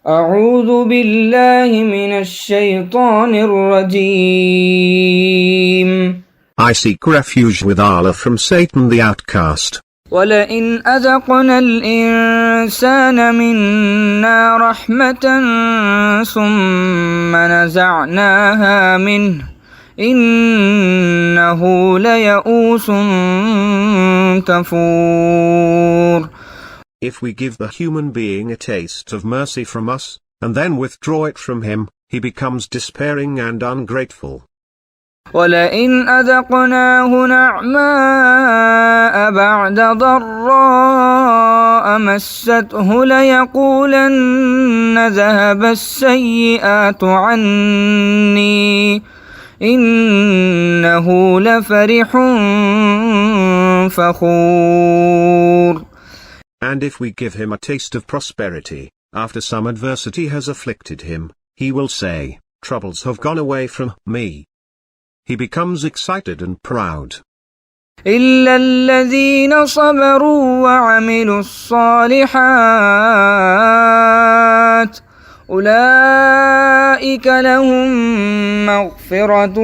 أعوذ بالله من الشيطان الرجيم. I seek refuge with Allah from Satan the outcast. ولئن أذقنا الإنسان منا رحمة ثم نزعناها منه إنه ليئوس كفور. If we give the human being a taste of mercy from us, and then withdraw it from him, he becomes despairing and ungrateful. ولئن أذقناه نعماء بعد ضراء مسته ليقولن ذهب السيئات عني إنه لفرح فخور. And if we give him a taste of prosperity, after some adversity has afflicted him, he will say, troubles have gone away from me. He becomes excited and proud. إلا الذين صبروا وعملوا الصالحات أولئك لهم مغفرة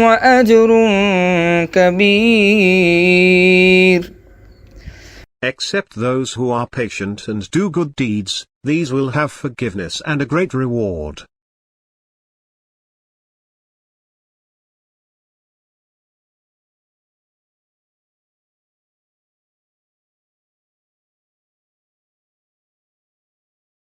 وأجر كبير. Except those who are patient and do good deeds, these will have forgiveness and a great reward.